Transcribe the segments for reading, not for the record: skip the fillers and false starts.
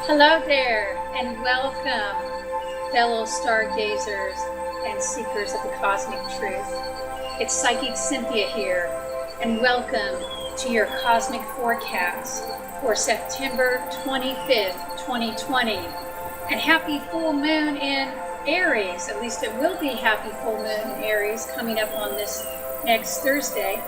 Hello there, and welcome, fellow stargazers and seekers of the cosmic truth. It's Psychic Cynthia here, and welcome to your cosmic forecast for September 25th, 2020. And happy full moon in Aries, at least it will be happy full moon in Aries coming up on this next Thursday.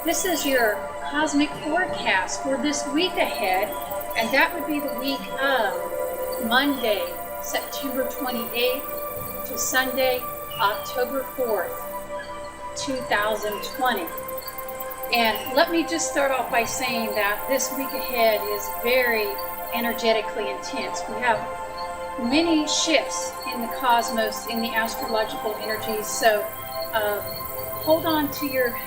This is your cosmic forecast for this week ahead, and that would be the week of Monday, September 28th to Sunday, October 4th, 2020. And let me just start off by saying that this week ahead is very energetically intense. We have many shifts in the cosmos, in the astrological energies, so hold on to your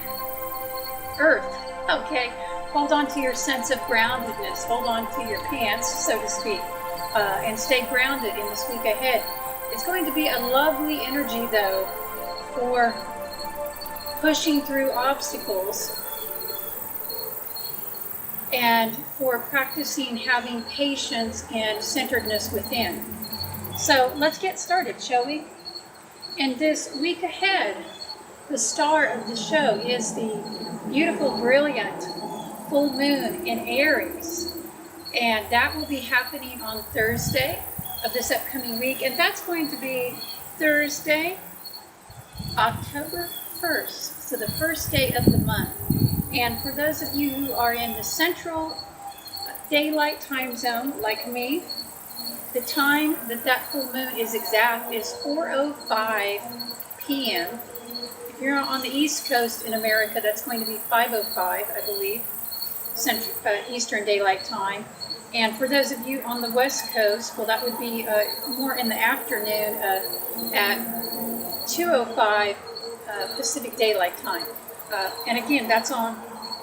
earth, okay? Hold on to your sense of groundedness. Hold on to your pants, so to speak, and stay grounded in this week ahead. It's going to be a lovely energy, though, for pushing through obstacles and for practicing having patience and centeredness within. So let's get started, shall we? And this week ahead, the star of the show is the beautiful, brilliant full moon in Aries, and that will be happening on Thursday of this upcoming week, and that's going to be Thursday, October 1st, so the first day of the month. And for those of you who are in the Central Daylight Time Zone, like me, the time that full moon is exact is 4:05 p.m. If you're on the East Coast in America, that's going to be 5:05, I believe, Central Eastern Daylight Time. And for those of you on the West Coast, well, that would be more in the afternoon at 2:05 Pacific Daylight Time. And again, that's on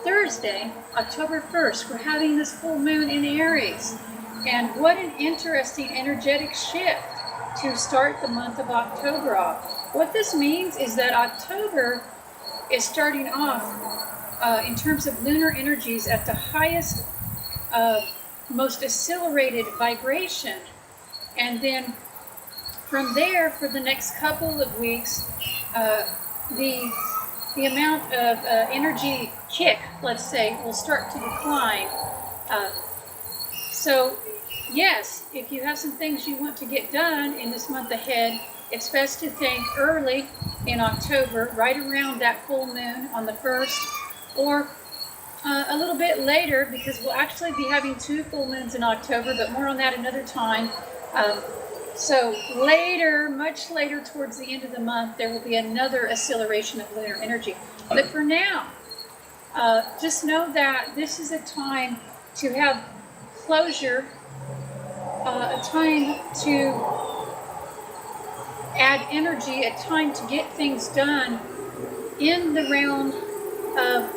Thursday, October 1st. We're having this full moon in Aries. And what an interesting energetic shift to start the month of October off. What this means is that October is starting off in terms of lunar energies at the highest, most accelerated vibration. And then from there, for the next couple of weeks, the amount of energy kick, let's say, will start to decline. So yes, if you have some things you want to get done in this month ahead, it's best to think early in October, right around that full moon on the 1st, or a little bit later, because we'll actually be having 2 full moons in October, but more on that another time. So later, much later towards the end of the month, there will be another acceleration of lunar energy. But for now, just know that this is a time to have closure, a time to add energy, a time to get things done in the realm of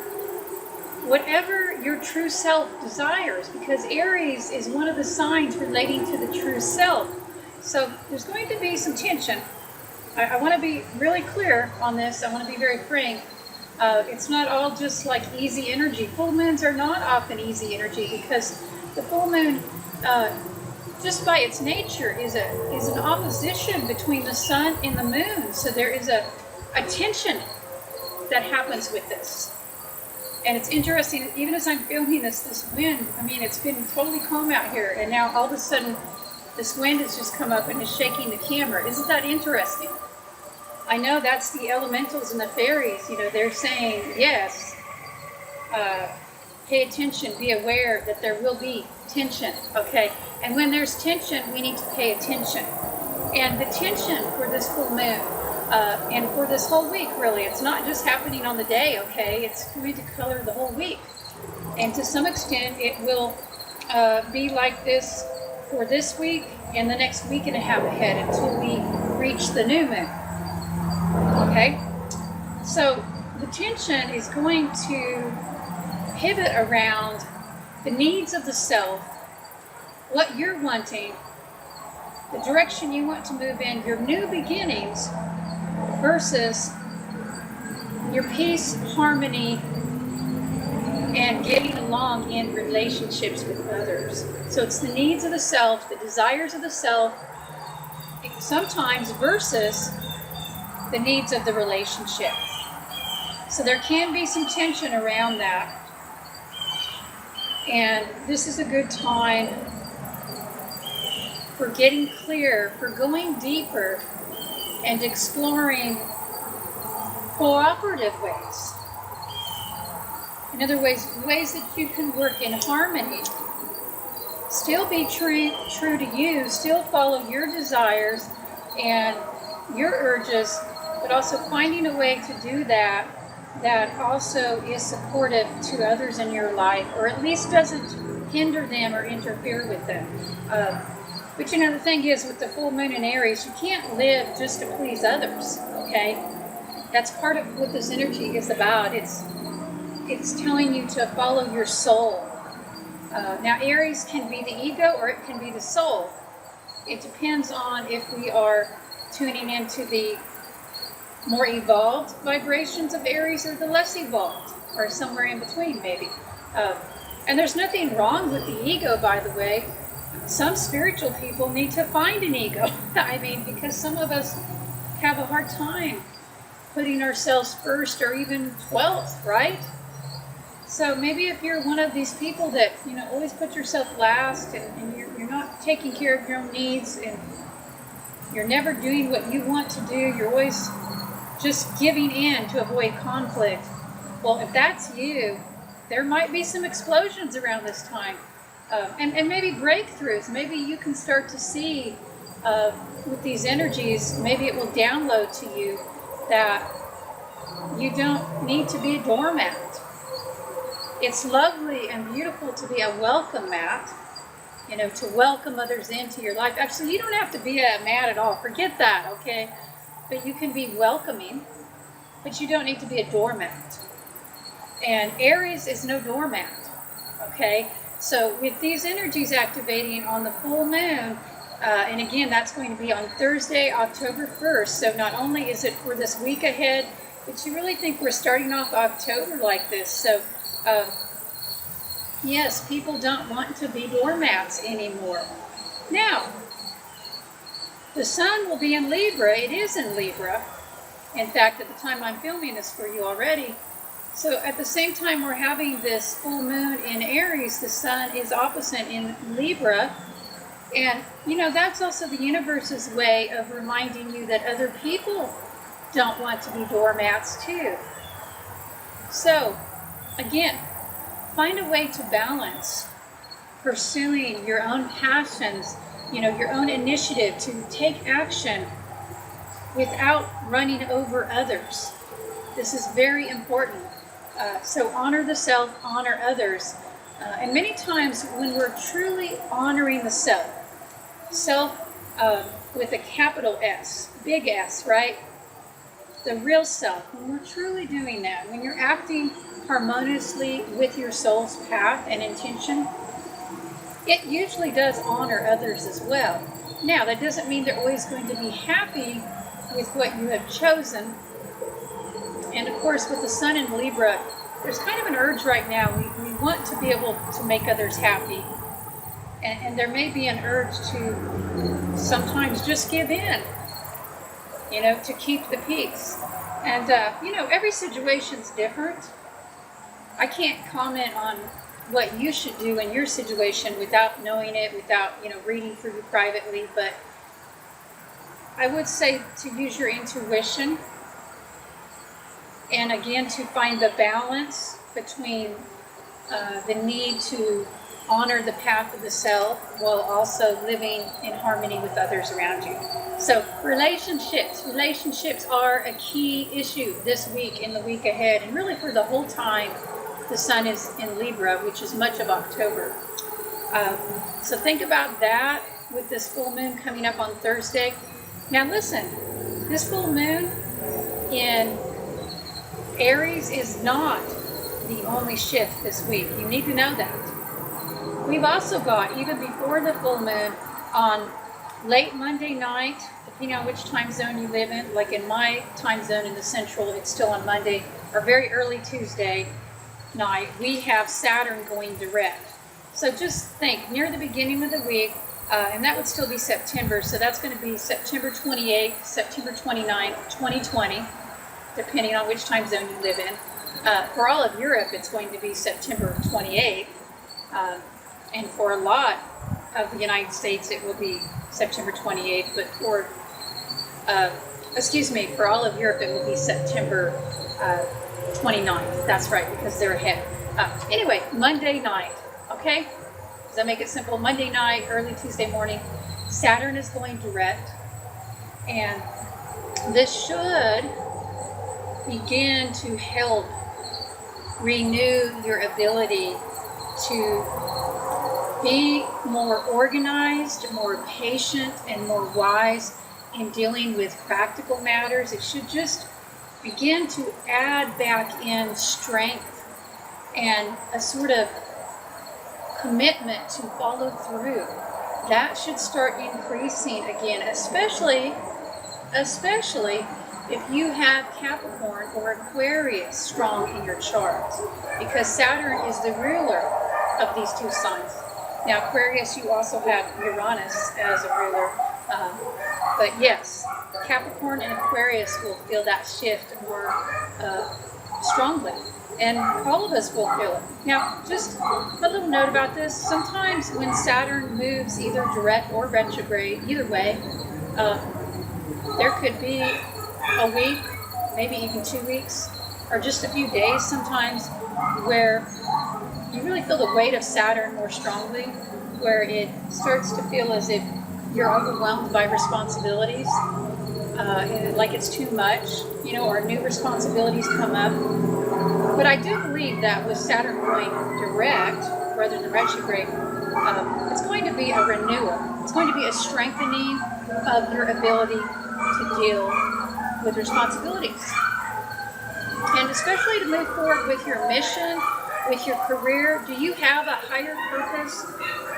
whatever your true self desires, because Aries is one of the signs relating to the true self. So there's going to be some tension. I want to be really clear on this. I want to be very frank. It's not all just like easy energy. Full moons are not often easy energy, because the full moon, just by its nature, is an opposition between the sun and the moon. So there is a tension that happens with this. And it's interesting, even as I'm filming this wind, I mean, it's been totally calm out here, and now all of a sudden this wind has just come up and is shaking the camera. Isn't that interesting? I know that's the elementals and the fairies, they're saying, yes, pay attention, be aware that there will be tension, okay? And when there's tension, we need to pay attention. And the tension for this full moon, and for this whole week, really, it's not just happening on the day, okay? It's going to color the whole week. And to some extent, it will be like this for this week and the next week and a half ahead until we reach the new moon. Okay? So the tension is going to pivot around the needs of the self, what you're wanting, the direction you want to move in, your new beginnings versus your peace, harmony, and getting along in relationships with others. So it's the needs of the self, the desires of the self, sometimes versus the needs of the relationship. So there can be some tension around that. And this is a good time for getting clear, for going deeper and exploring cooperative ways. In other ways that you can work in harmony. Still be true to you, still follow your desires and your urges, but also finding a way to do that also is supportive to others in your life, or at least doesn't hinder them or interfere with them. But you know, the thing is, with the full moon in Aries, you can't live just to please others, okay? That's part of what this energy is about. It's telling you to follow your soul. Now, Aries can be the ego or it can be the soul. It depends on if we are tuning into the more evolved vibrations of Aries or the less evolved, or somewhere in between, maybe. And there's nothing wrong with the ego, by the way. Some spiritual people need to find an ego. I mean, because some of us have a hard time putting ourselves first or even 12th, right? So maybe if you're one of these people that, you know, always put yourself last and you're not taking care of your own needs and you're never doing what you want to do, you're always just giving in to avoid conflict. Well, if that's you, there might be some explosions around this time. And maybe breakthroughs. Maybe you can start to see with these energies, maybe it will download to you that you don't need to be a doormat. It's lovely and beautiful to be a welcome mat, you know, to welcome others into your life. Actually, you don't have to be a mat at all. Forget that, okay? But you can be welcoming, but you don't need to be a doormat. And Aries is no doormat, okay? So with these energies activating on the full moon, and again, that's going to be on Thursday, October 1st. So not only is it for this week ahead, but you really think we're starting off October like this. So yes, people don't want to be doormats anymore. Now, the sun will be in Libra. It is in Libra. In fact, at the time I'm filming this for you already. So at the same time we're having this full moon in Aries, the sun is opposite in Libra. And, you know, that's also the universe's way of reminding you that other people don't want to be doormats too. So, again, find a way to balance pursuing your own passions, you know, your own initiative to take action without running over others. This is very important. So honor the self, honor others. And many times when we're truly honoring the self with a capital S, big S, right? The real self, when we're truly doing that, when you're acting harmoniously with your soul's path and intention, it usually does honor others as well. Now, that doesn't mean they're always going to be happy with what you have chosen. And of course, with the sun in Libra, there's kind of an urge right now. We want to be able to make others happy. And there may be an urge to sometimes just give in, you know, to keep the peace. And, you know, every situation's different. I can't comment on what you should do in your situation without knowing it, without, you know, reading for you privately. But I would say to use your intuition. And again, to find the balance between the need to honor the path of the self while also living in harmony with others around you. So relationships are a key issue this week, in the week ahead, and really for the whole time the sun is in Libra, which is much of October. So think about that with this full moon coming up on Thursday. Now listen, this full moon in Aries is not the only shift this week. You need to know that. We've also got, even before the full moon, on late Monday night, depending on which time zone you live in, like in my time zone in the central, it's still on Monday, or very early Tuesday, night, we have Saturn going direct. So just think, near the beginning of the week, and that would still be September, so that's going to be September 28th, September 29th, 2020, depending on which time zone you live in. For all of Europe, it's going to be September 28th, and for a lot of the United States, it will be September 28th, but for all of Europe, it will be September 29th. That's right, because they're ahead. Anyway, Monday night, okay? Does that make it simple? Monday night, early Tuesday morning, Saturn is going direct, and this should begin to help renew your ability to be more organized, more patient, and more wise in dealing with practical matters. It should just begin to add back in strength and a sort of commitment to follow through. That should start increasing again, especially if you have Capricorn or Aquarius strong in your chart, because Saturn is the ruler of these two signs. Now, Aquarius, you also have Uranus as a ruler, but yes, Capricorn and Aquarius will feel that shift more strongly, and all of us will feel it. Now, just a little note about this. Sometimes when Saturn moves either direct or retrograde, either way, there could be a week, maybe even 2 weeks, or just a few days sometimes, where you really feel the weight of Saturn more strongly, where it starts to feel as if you're overwhelmed by responsibilities, like it's too much, or new responsibilities come up. But I do believe that with Saturn going direct rather than retrograde, it's going to be a renewal. It's going to be a strengthening of your ability to deal with responsibilities. And especially to move forward with your mission, with your career. Do you have a higher purpose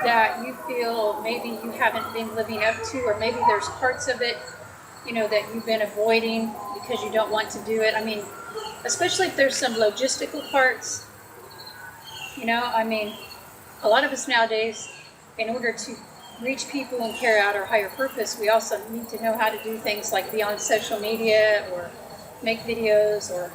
that you feel maybe you haven't been living up to, or maybe there's parts of it, that you've been avoiding because you don't want to do it? I mean, especially if there's some logistical parts, a lot of us nowadays, in order to reach people and carry out our higher purpose, we also need to know how to do things like be on social media or make videos, or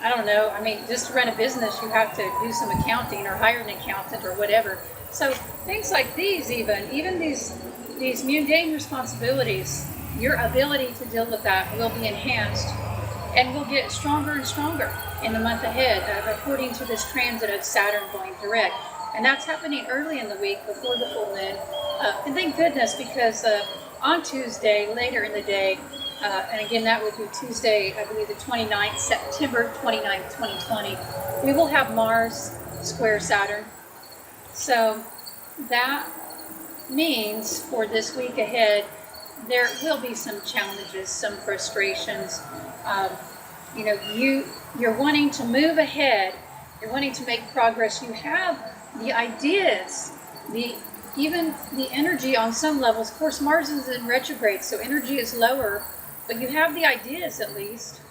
I don't know. Just to run a business, you have to do some accounting or hire an accountant or whatever. So things like these, even these mundane responsibilities, your ability to deal with that will be enhanced and will get stronger and stronger in the month ahead, according to this transit of Saturn going direct. And that's happening early in the week before the full moon. And thank goodness, because on Tuesday, later in the day, and again, that would be Tuesday, I believe the 29th, September 29th, 2020, we will have Mars square Saturn. So that means for this week ahead, there will be some challenges, some frustrations. You're wanting to move ahead. You're wanting to make progress. You have the ideas, even the energy on some levels. Of course, Mars is in retrograde, so energy is lower, but you have the ideas at least,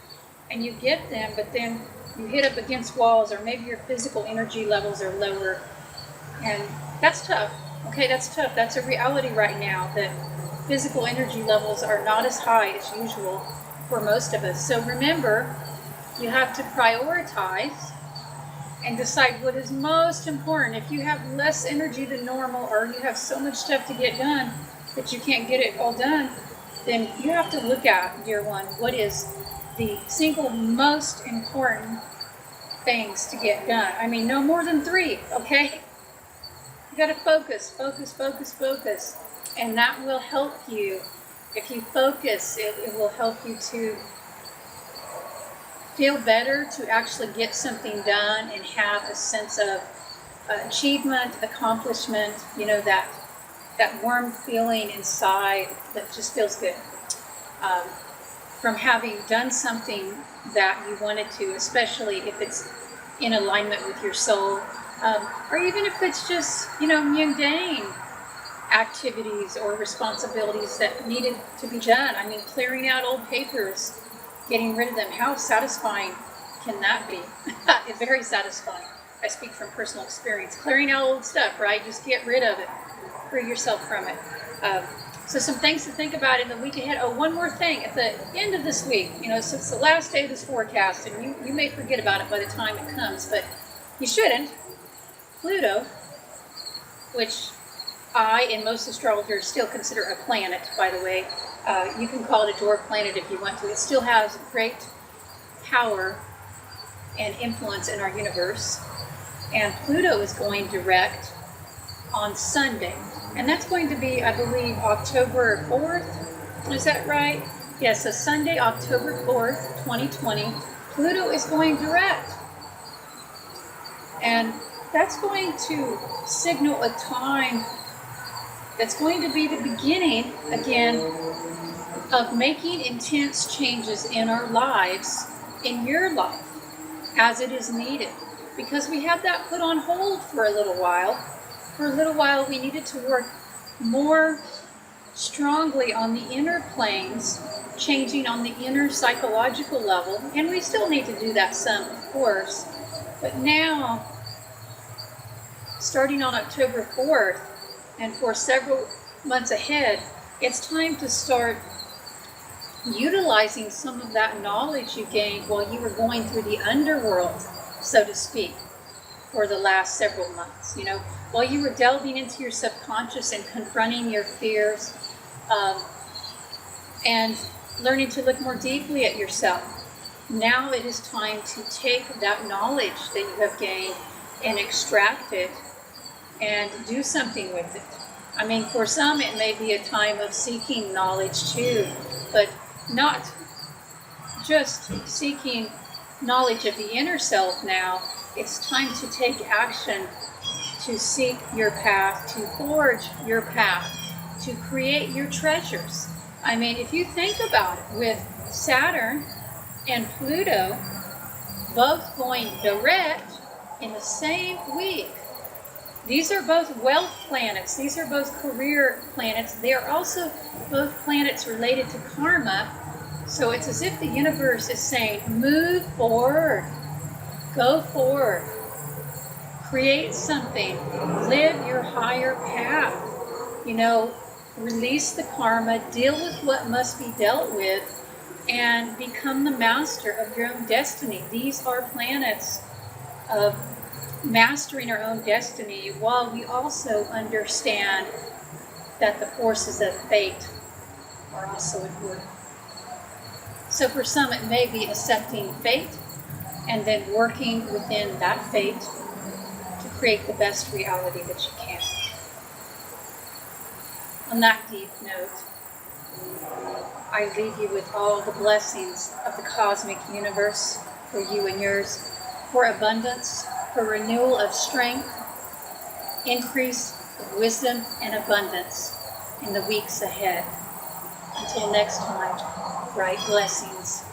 and you get them, but then you hit up against walls, or maybe your physical energy levels are lower, and that's tough. Okay, that's tough. That's a reality right now, that physical energy levels are not as high as usual for most of us. So remember, you have to prioritize and decide what is most important. If you have less energy than normal, or you have so much stuff to get done that you can't get it all done, then you have to look at, dear one, what is the single most important things to get done. No more than 3, okay? You got to focus. And that will help you. If you focus, it will help you to feel better, to actually get something done and have a sense of achievement, accomplishment, that warm feeling inside that just feels good. From having done something that you wanted to, especially if it's in alignment with your soul, or even if it's just, mundane activities or responsibilities that needed to be done. Clearing out old papers, getting rid of them. How satisfying can that be? It's very satisfying. I speak from personal experience. Clearing out old stuff, right? Just get rid of it. Free yourself from it. So some things to think about in the week ahead. Oh, one more thing. At the end of this week, so it's the last day of this forecast, and you may forget about it by the time it comes, but you shouldn't. Pluto, which I and most astrologers still consider a planet, by the way. You can call it a dwarf planet if you want to. It still has great power and influence in our universe. And Pluto is going direct on Sunday. And that's going to be, I believe, October 4th. Is that right? Yes, so Sunday, October 4th, 2020, Pluto is going direct. And that's going to signal a time that's going to be the beginning, again, of making intense changes in our lives, in your life, as it is needed. Because we had that put on hold for a little while. For a little while, we needed to work more strongly on the inner planes, changing on the inner psychological level. And we still need to do that some, of course. But now, starting on October 4th, and for several months ahead, it's time to start utilizing some of that knowledge you gained while you were going through the underworld, so to speak, for the last several months. While you were delving into your subconscious and confronting your fears, and learning to look more deeply at yourself. Now it is time to take that knowledge that you have gained and extract it and do something with it. I mean, for some it may be a time of seeking knowledge too, but not just seeking knowledge of the inner self now. It's time to take action, to seek your path, to forge your path, to create your treasures. I mean, if you think about it, with Saturn and Pluto both going direct in the same week, these are both wealth planets. These are both career planets. They are also both planets related to karma. So it's as if the universe is saying, move forward, go forward, create something, live your higher path, release the karma, deal with what must be dealt with, and become the master of your own destiny. These are planets of mastering our own destiny, while we also understand that the forces of fate are also at work. So for some, it may be accepting fate and then working within that fate to create the best reality that you can. On that deep note, I leave you with all the blessings of the cosmic universe for you and yours, for abundance, for renewal of strength, increase of wisdom and abundance in the weeks ahead. Until next time, bright blessings.